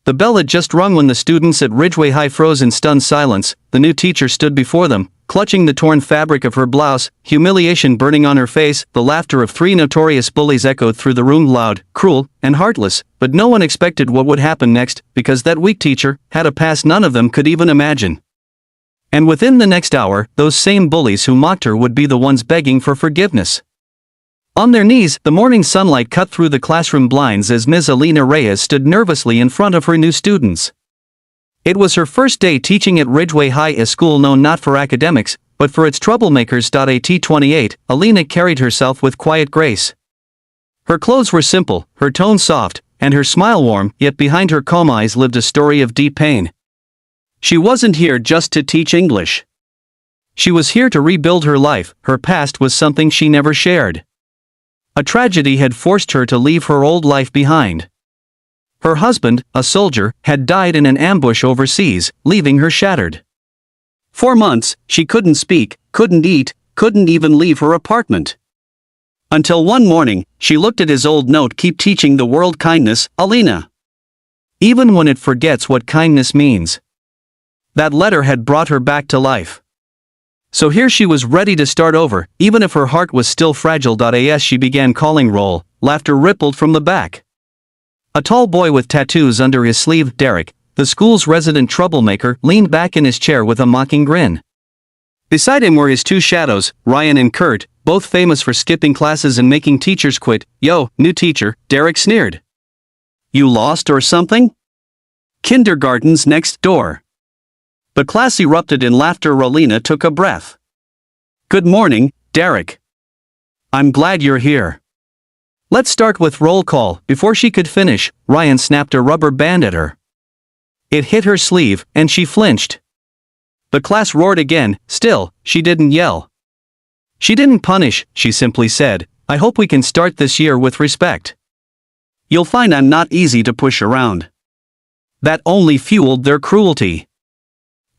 The bell had just rung when the students at Ridgeway High froze in stunned silence. The new teacher stood before them, clutching the torn fabric of her blouse, humiliation burning on her face. The laughter of three notorious bullies echoed through the room, loud, cruel, and heartless, but no one expected what would happen next, because that weak teacher had a past none of them could even imagine. And within the next hour, those same bullies who mocked her would be the ones begging for forgiveness. On their knees, the morning sunlight cut through the classroom blinds as Ms. Alina Reyes stood nervously in front of her new students. It was her first day teaching at Ridgeway High, a school known not for academics, but for its troublemakers. At 28, Alina carried herself with quiet grace. Her clothes were simple, her tone soft, and her smile warm, yet behind her calm eyes lived a story of deep pain. She wasn't here just to teach English. She was here to rebuild her life. Her past was something she never shared. A tragedy had forced her to leave her old life behind. Her husband, a soldier, had died in an ambush overseas, leaving her shattered. For months, she couldn't speak, couldn't eat, couldn't even leave her apartment. Until one morning, she looked at his old note: "Keep teaching the world kindness, Alina. Even when it forgets what kindness means." That letter had brought her back to life. So here she was, ready to start over, even if her heart was still fragile. As she began calling roll, laughter rippled from the back. A tall boy with tattoos under his sleeve, Derek, the school's resident troublemaker, leaned back in his chair with a mocking grin. Beside him were his two shadows, Ryan and Kurt, both famous for skipping classes and making teachers quit. "Yo, new teacher," Derek sneered. "You lost or something? Kindergarten's next door." But class erupted in laughter. Alina took a breath. "Good morning, Derek. I'm glad you're here. Let's start with roll call." Before she could finish, Ryan snapped a rubber band at her. It hit her sleeve, and she flinched. The class roared again. Still, she didn't yell. She didn't punish, she simply said, "I hope we can start this year with respect. You'll find I'm not easy to push around." That only fueled their cruelty.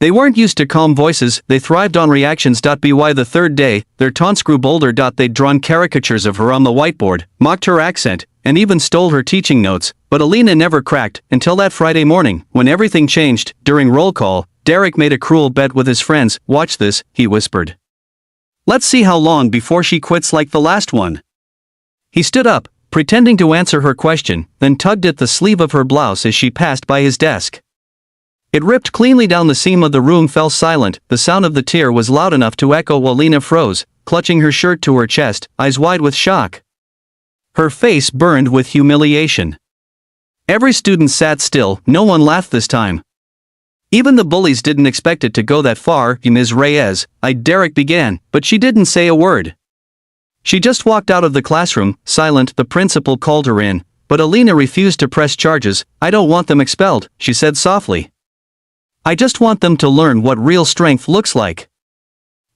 They weren't used to calm voices, they thrived on reactions. By the third day, their taunts grew bolder. They'd drawn caricatures of her on the whiteboard, mocked her accent, and even stole her teaching notes, but Alina never cracked, until that Friday morning, when everything changed. During roll call, Derek made a cruel bet with his friends. "Watch this," he whispered. "Let's see how long before she quits like the last one." He stood up, pretending to answer her question, then tugged at the sleeve of her blouse as she passed by his desk. It ripped cleanly down. The seam of the room fell silent. The sound of the tear was loud enough to echo. Alina froze, clutching her shirt to her chest, eyes wide with shock. Her face burned with humiliation. Every student sat still, no one laughed this time. Even the bullies didn't expect it to go that far. "Ms. Reyes," Derek began, but she didn't say a word. She just walked out of the classroom, silent. The principal called her in, but Alina refused to press charges. "I don't want them expelled," she said softly. "I just want them to learn what real strength looks like."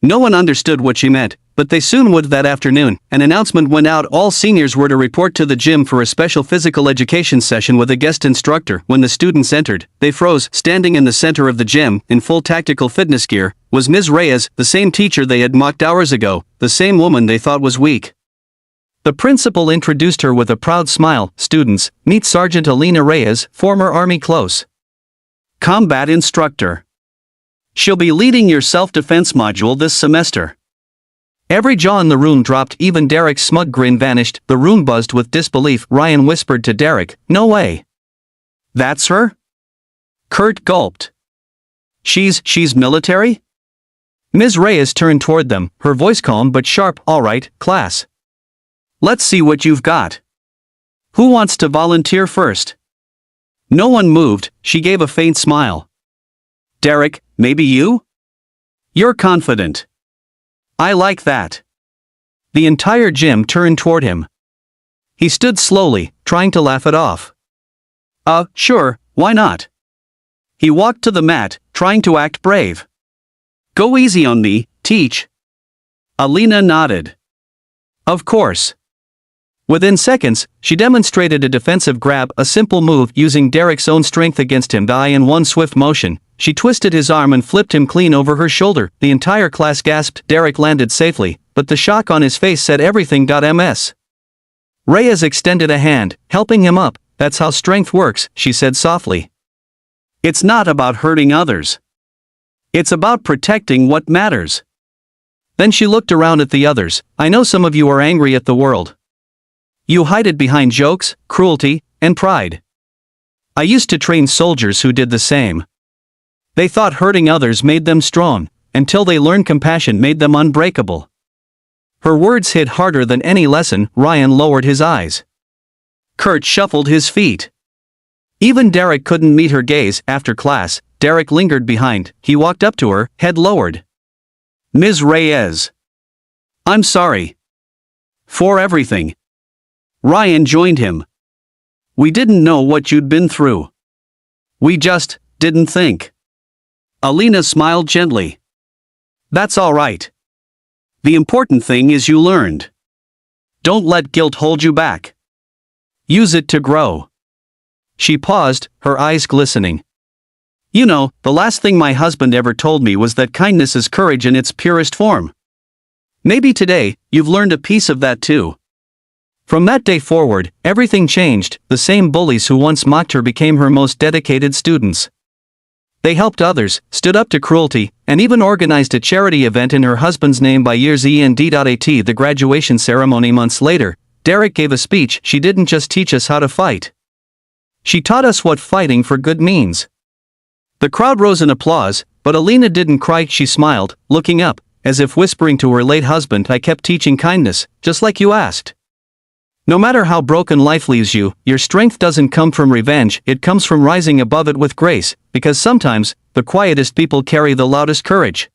No one understood what she meant, but they soon would. That afternoon, an announcement went out: all seniors were to report to the gym for a special physical education session with a guest instructor. When the students entered, they froze. Standing in the center of the gym, in full tactical fitness gear, was Ms. Reyes, the same teacher they had mocked hours ago, the same woman they thought was weak. The principal introduced her with a proud smile. "Students, meet Sergeant Alina Reyes, former Army close combat instructor. She'll be leading your self-defense module this semester." Every jaw in the room dropped, even Derek's smug grin vanished. The room buzzed with disbelief. Ryan whispered to Derek, "No way. That's her?" Kurt gulped. She's military?" Ms. Reyes turned toward them, her voice calm but sharp. "All right, class. Let's see what you've got. Who wants to volunteer first?" No one moved. She gave a faint smile. "Derek, maybe you? You're confident. I like that." The entire gym turned toward him. He stood slowly, trying to laugh it off. Sure, why not?" He walked to the mat, trying to act brave. "Go easy on me, teach." Alina nodded. "Of course." Within seconds, she demonstrated a defensive grab, a simple move using Derek's own strength against him. In one swift motion, she twisted his arm and flipped him clean over her shoulder. The entire class gasped. Derek landed safely, but the shock on his face said everything. Ms. Reyes extended a hand, helping him up. "That's how strength works," she said softly. It's not about hurting others. It's about protecting what matters. Then she looked around at the others. I know some of you are angry at the world. You hide it behind jokes, cruelty, and pride. I used to train soldiers who did the same. They thought hurting others made them strong, until they learned compassion made them unbreakable. Her words hit harder than any lesson. Ryan lowered his eyes. Kurt shuffled his feet. Even Derek couldn't meet her gaze. After class, Derek lingered behind. He walked up to her, head lowered. Ms. Reyes. I'm sorry. For everything. Ryan joined him. We didn't know what you'd been through. We just didn't think. Alina smiled gently. That's all right. The important thing is you learned. Don't let guilt hold you back. Use it to grow. She paused, her eyes glistening. You know, the last thing my husband ever told me was that kindness is courage in its purest form. Maybe today, you've learned a piece of that too. From that day forward, everything changed. The same bullies who once mocked her became her most dedicated students. They helped others, stood up to cruelty, and even organized a charity event in her husband's name by years end. At the graduation ceremony months later, Derek gave a speech. She didn't just teach us how to fight. She taught us what fighting for good means. The crowd rose in applause, but Alina didn't cry. She smiled, looking up, as if whispering to her late husband, I kept teaching kindness, just like you asked. No matter how broken life leaves you, your strength doesn't come from revenge, it comes from rising above it with grace, because sometimes, the quietest people carry the loudest courage.